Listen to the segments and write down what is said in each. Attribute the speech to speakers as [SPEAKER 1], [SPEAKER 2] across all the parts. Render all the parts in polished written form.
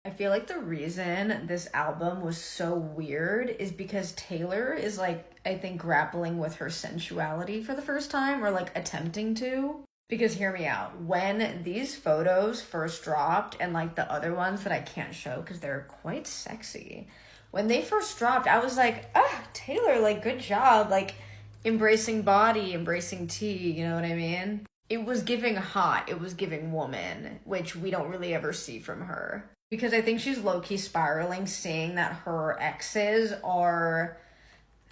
[SPEAKER 1] I feel like the reason this album was so weird is because Taylor is like, I think, grappling with her sensuality for the first time, or like attempting to. Because hear me out, when these photos first dropped, and like the other ones that I can't show because they're quite sexy, when they first dropped, I was like, ah, Taylor, like, good job, like, embracing body, embracing tea, you know what I mean? It was giving hot, it was giving woman, which we don't really ever see from her. Because I think she's low-key spiraling, seeing that her exes are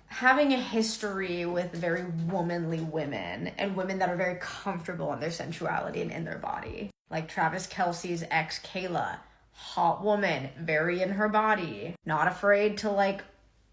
[SPEAKER 1] having a history with very womanly women and women that are very comfortable in their sensuality and in their body. Like Travis Kelce's ex, Kayla, hot woman, very in her body, not afraid to like,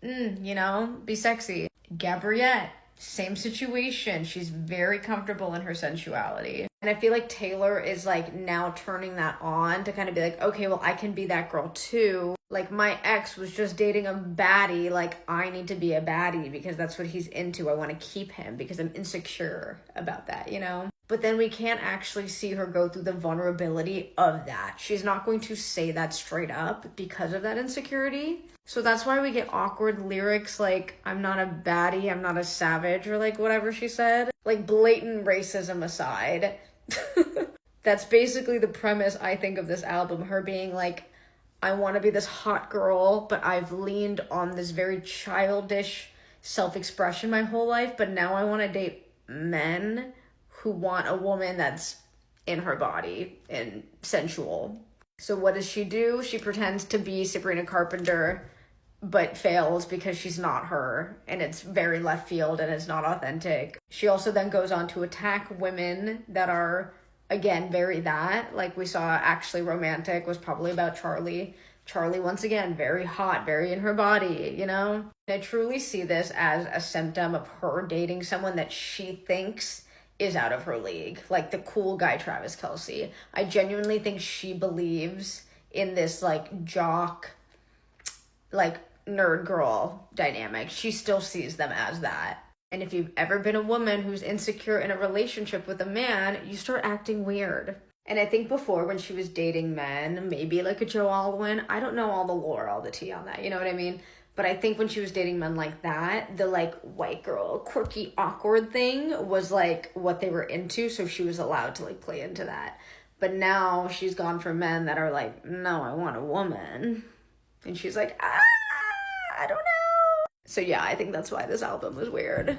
[SPEAKER 1] be sexy. Gabriette, same situation. She's very comfortable in her sensuality. And I feel like Taylor is like now turning that on to kind of be like, okay, well, I can be that girl too. Like my ex was just dating a baddie. Like I need to be a baddie because that's what he's into. I want to keep him because I'm insecure about that, you know? But then we can't actually see her go through the vulnerability of that. She's not going to say that straight up because of that insecurity. So that's why we get awkward lyrics like, I'm not a baddie, I'm not a savage, or like whatever she said. Like blatant racism aside. That's basically the premise, I think, of this album. Her being like, I want to be this hot girl, but I've leaned on this very childish self-expression my whole life, but now I want to date men who want a woman that's in her body and sensual. So what does she do? She pretends to be Sabrina Carpenter, but fails because she's not her, and it's very left field and it's not authentic. She also then goes on to attack women that are, again, very that. Like we saw Actually Romantic was probably about Charlie. Charlie, once again, very hot, very in her body, you know? I truly see this as a symptom of her dating someone that she thinks is out of her league, like the cool guy Travis Kelce. I genuinely think she believes in this like jock, like nerd girl dynamic. She still sees them as that. And if you've ever been a woman who's insecure in a relationship with a man, you start acting weird. And I think before, when she was dating men, maybe like a Joe Alwyn, I don't know all the lore, all the tea on that, you know what I mean? But I think when she was dating men like that, the like white girl, quirky, awkward thing was like what they were into. So she was allowed to like play into that. But now she's gone for men that are like, no, I want a woman. And she's like, I don't know. So yeah, I think that's why this album was weird.